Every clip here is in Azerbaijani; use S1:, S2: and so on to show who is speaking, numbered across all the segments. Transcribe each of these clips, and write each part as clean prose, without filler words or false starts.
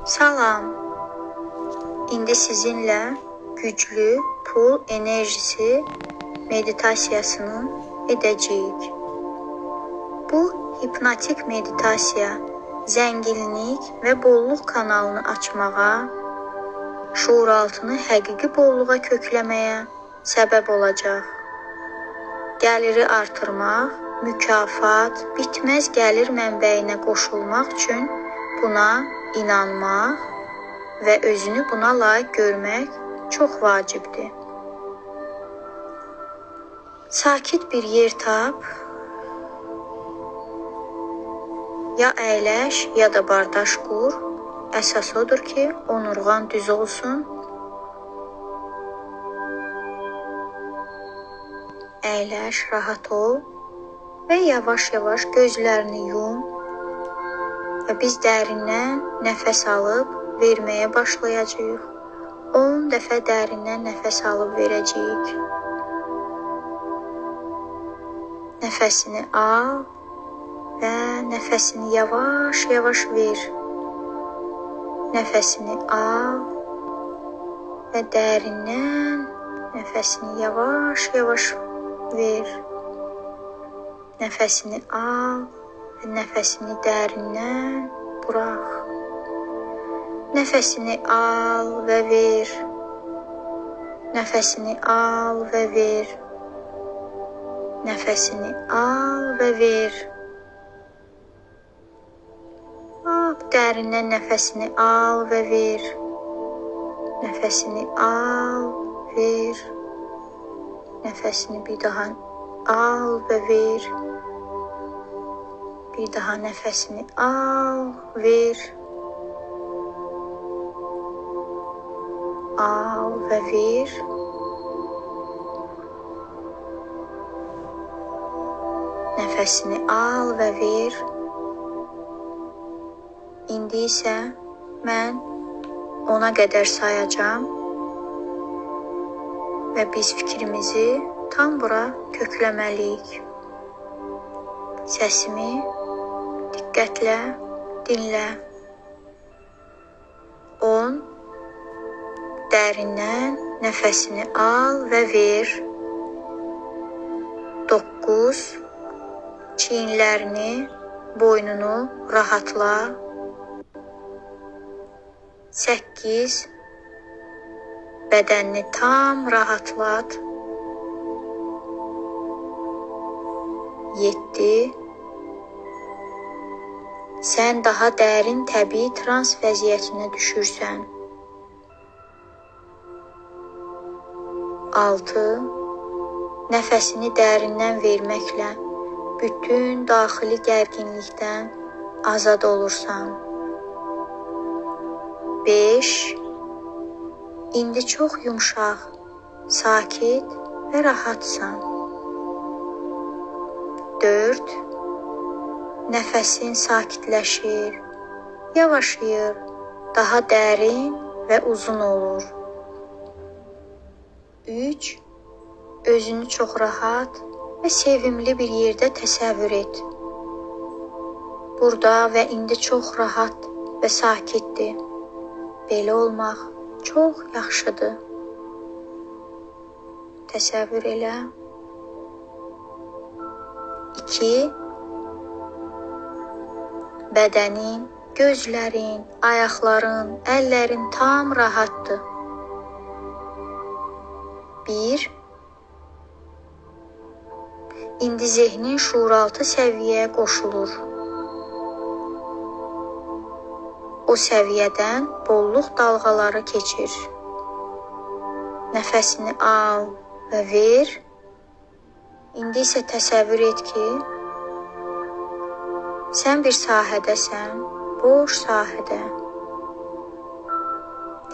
S1: Salam. İndi sizinlə güclü pul enerjisi meditasiyasını edəcəyik. Bu hipnotik meditasiya zənginlik və bolluq kanalını açmağa, şuuraltını həqiqi bolluğa kökləməyə səbəb olacaq. Gəliri artırmaq, mükafat, bitməz gəlir mənbəyinə qoşulmaq üçün buna inanmaq və özünü buna layiq görmək çox vacibdir. Sakit bir yer tap, ya əyləş, ya da bardaş qur. Əsas odur ki, onurğan düz olsun. Əyləş, rahat ol və yavaş-yavaş gözlərini yum və biz dərindən nəfəs alıb verməyə başlayacağıq. 10 dəfə dərindən nəfəs alıb verəcəyik. Nəfəsini al və nəfəsini yavaş-yavaş ver. Nəfəsini al və dərindən nəfəsini yavaş-yavaş ver. Nəfəsini al və nəfəsini dərindən burax. Nəfəsini al və ver. Nəfəsini al və ver. Nəfəsini al və ver. Dərindən nəfəsini al və ver. Nəfəsini al, ver. Nəfəsini bir daha al və ver. Bir daha nəfəsini al, ver. Al və ver. Nəfəsini al və ver. İndi isə mən ona qədər sayacağam və biz fikrimizi tam bura kökləməliyik. Səsimi diqqətlə dinlə. 10. Dərindən nəfəsini al və ver. 9. Çiyinlərini, boynunu rahatla. 8. Bədənini tam rahatlat. 7. Sən daha dərin təbii trans vəziyyətinə düşürsən. 6. Nəfəsini dərindən verməklə bütün daxili gərginlikdən azad olursan. 5. İndi çox yumşaq, sakit və rahatsan. 4. Nəfəsin sakitləşir, yavaşıyır, daha dərin və uzun olur. 3. Özünü çox rahat və sevimli bir yerdə təsəvvür et. Burada və indi çox rahat və sakitdir. Belə olmaq çox yaxşıdır. Təsəvvür elə. 2. Bədənin, gözlərin, ayaqların, əllərin tam rahatdır. 1. İndi zehnin şuuraltı səviyyəyə qoşulur. O səviyyədən bolluq dalğaları keçir. Nəfəsini al və ver. İndi isə təsəvvür et ki, sən bir sahədəsən, boş sahədə.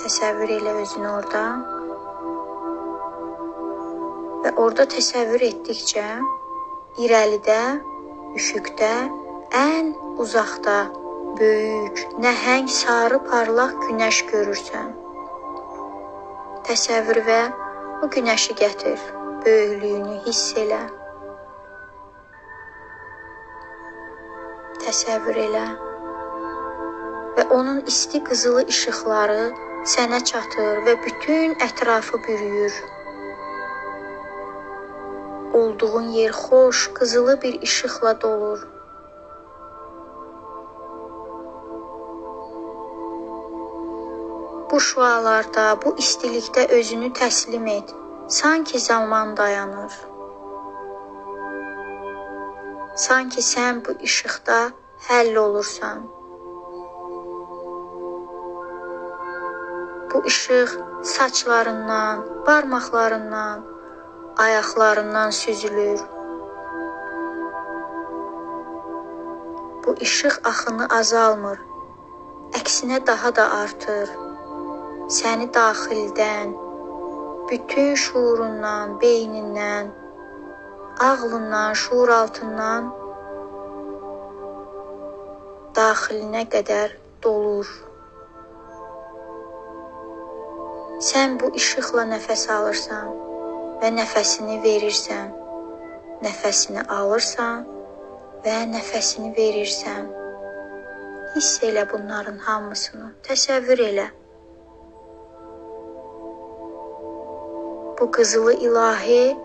S1: Təsəvvür elə özünü orada. Və orada təsəvvür etdikcə, irəlidə, üfüqdə, ən uzaqda, böyük, nəhəng, sarı, parlaq günəş görürsən. Təsəvvür və o günəşi gətir, böyüklüyünü hiss elə. təsəvvür elə. və onun isti qızılı işıqları sənə çatır və bütün ətrafı bürüyür. Olduğun yer xoş, qızılı bir işıqla dolur. Bu şüalarda, bu istilikdə özünü təslim et. Sanki zaman dayanır. Sanki sən bu işıqda həll olursan. Bu işıq saçlarından, barmaqlarından, ayaqlarından süzülür. Bu işıq axını azalmır, əksinə daha da artır. Səni daxildən, bütün şuurundan, beynindən, ağlından, şuur altından daxilinə qədər dolur. Sən bu işıqla nəfəs alırsan və nəfəsini verirsən. Nəfəsini alırsan və nəfəsini verirsən. Hiss elə bunların hamısını, təsəvvür elə. Bu qızılı ilahi,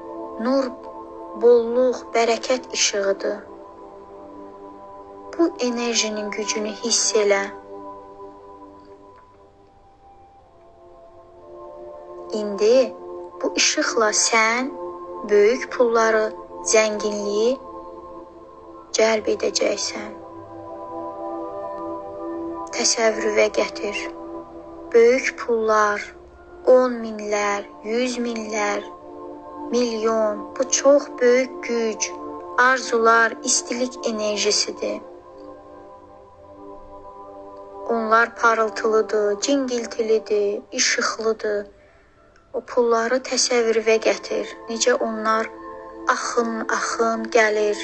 S1: nur, bolluq, bərəkət işığıdır. Bu enerjinin gücünü hiss elə. İndi bu işıqla sən böyük pulları, zənginliyi cəlb edəcəksən. Təsəvvürə gətir. Böyük pullar, 10 minlər, 100 minlər, milyon, bu çox böyük güc, arzular, istilik enerjisidir. Onlar parıltılıdır, cingiltilidir, işıqlıdır. O pulları təsəvvürə gətir. Necə onlar axın gəlir.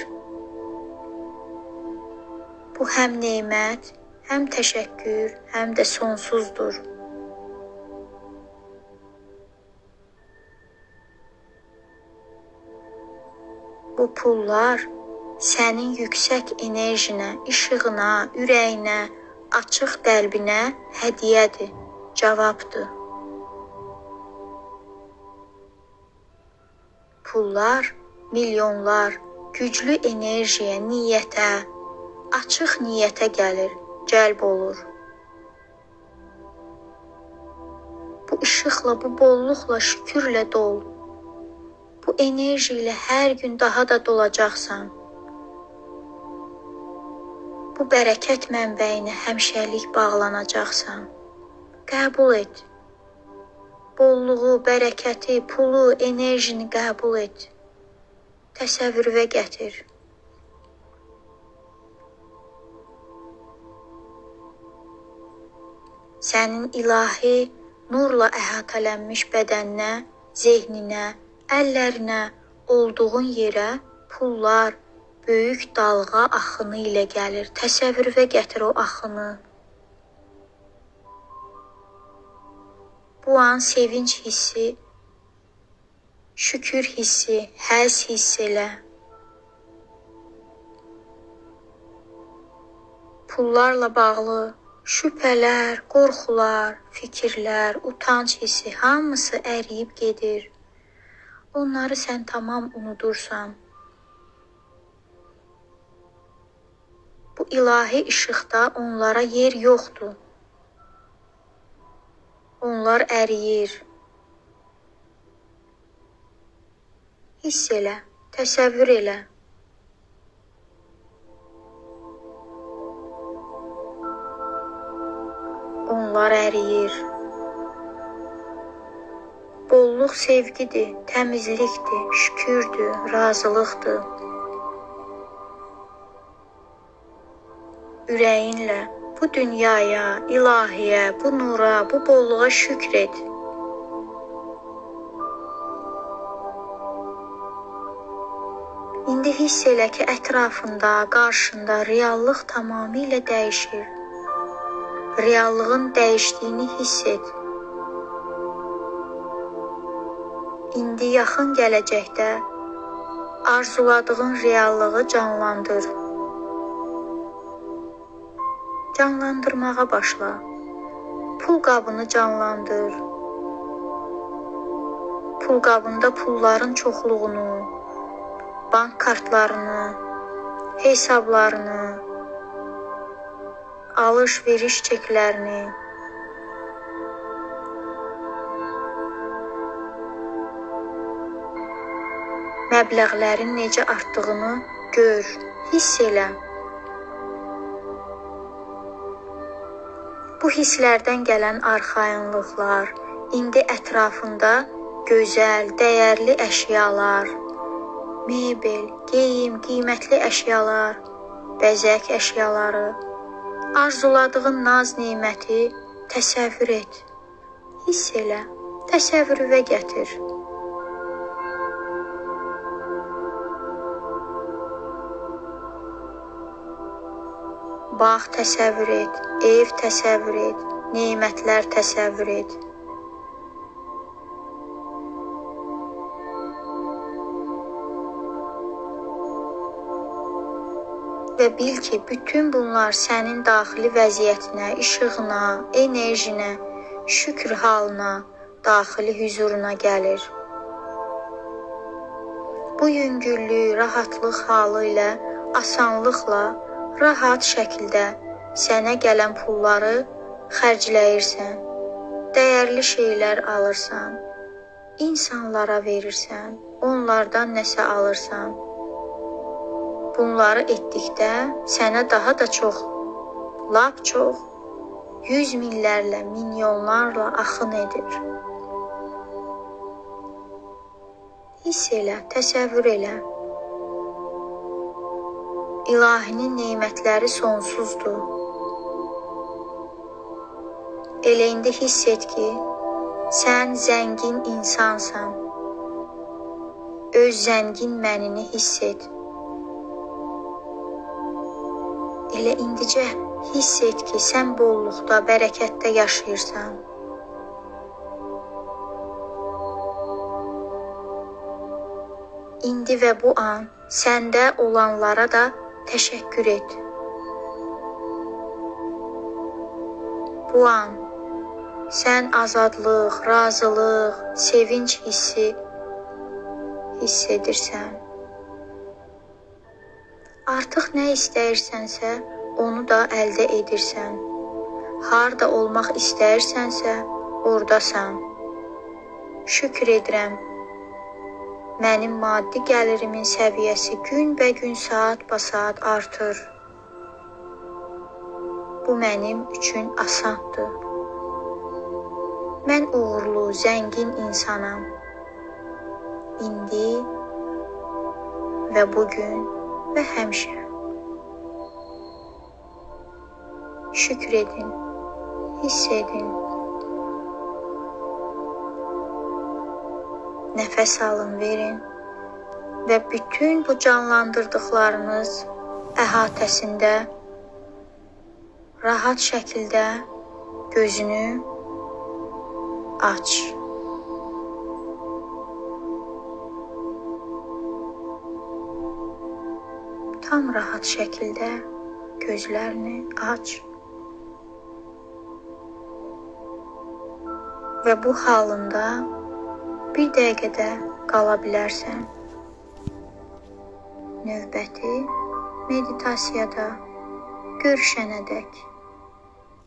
S1: Bu həm nemət, həm təşəkkür, həm də sonsuzdur. Bu pullar sənin yüksək enerjinə, işığına, ürəyinə, açıq qəlbinə hədiyyədir, cavabdır. Pullar, milyonlar güclü enerjiyə, niyyətə, açıq niyyətə gəlir, cəlb olur. Bu işıqla, bu bolluqla, şükürlə dol. Bu enerji ilə hər gün daha da dolacaqsan. Bu bərəkət mənbəyinə həmişəlik bağlanacaqsan. Qəbul et. Bolluğu, bərəkəti, pulu, enerjini qəbul et. Təsəvvürə gətir. Sənin ilahi nurla əhatələnmiş bədəninə, zehninə, əllərinə, olduğun yerə pullar böyük dalğa axını ilə gəlir. Təsəvvürə gətir o axını. Bu an sevinç hissi, şükür hissi, həzz hiss elə. Pullarla bağlı şübhələr, qorxular, fikirlər, utanc hissi hamısı əriyib gedir. Onları sən tamam unudursan. Bu ilahi işıqda onlara yer yoxdur. Onlar əriyir. Hiss elə, təsəvvür elə. Onlar əriyir. Bolluq sevgidir, təmizlikdir, şükürdür, razılıqdır. Ürəyinlə bu dünyaya, ilahiyə, bu nura, bu bolluğa şükr et. İndi hiss elə ki, ətrafında, qarşında reallıq tamamilə dəyişir. Reallığın dəyişdiyini hiss et. İndi yaxın gələcəkdə arzuladığın reallığı canlandır. canlandırmağa başla. Pul qabını canlandır. Pul qabında pulların çoxluğunu, bank kartlarını, hesablarını, alış-veriş çeklərini, məbləğlərin necə artdığını gör, hiss elə. Bu hisslərdən gələn arxayınlıqlar, indi ətrafında gözəl, dəyərli əşyalar, mebel, geyim, qiymətli əşyalar, bəzək əşyaları, arzuladığın naz neməti təsəvvür et, hiss elə, təsəvvürüvə gətir. Bağ təsəvvür et, ev təsəvvür et, nemətlər təsəvvür et. Və bil ki, bütün bunlar sənin daxili vəziyyətinə, işığına, enerjinə, şükür halına, daxili hüzuruna gəlir. Bu yüngüllük, rahatlıq halı ilə, asanlıqla, rahat şəkildə sənə gələn pulları xərcləyirsən, dəyərli şeylər alırsan, insanlara verirsən, onlardan nəsə alırsan. Bunları etdikdə sənə daha da çox, lap çox, 100 minlərlə, milyonlarla axın edir. Hiss elə, təsəvvür elə. İlahinin nemətləri sonsuzdur. Elə indi hiss et ki, sən zəngin insansan. Öz zəngin mənini hiss et. Elə indicə hiss et ki, sən bolluqda, bərəkətdə yaşayırsan. İndi və bu an səndə olanlara da təşəkkür et. Bu an sən azadlıq, razılıq, sevinç hissi hiss edirsən. Artıq nə istəyirsənsə, onu da əldə edirsən. Harda olmaq istəyirsənsə, oradasan. Şükür edirəm. Mənim maddi gəlirimin səviyyəsi günbəgün, saat-basaat artır. Bu mənim üçün asandır. Mən uğurlu, zəngin insanam. İndi və bugün və həmişə. Şükür edin, hiss edin. Nəfəs alın, verin və bütün bu canlandırdıqlarınız əhatəsində rahat şəkildə gözünü aç. Tam rahat şəkildə gözlərini aç. Və bu halında bir dəqiqədə qala bilərsən. Növbəti meditasiyada görüşənədək.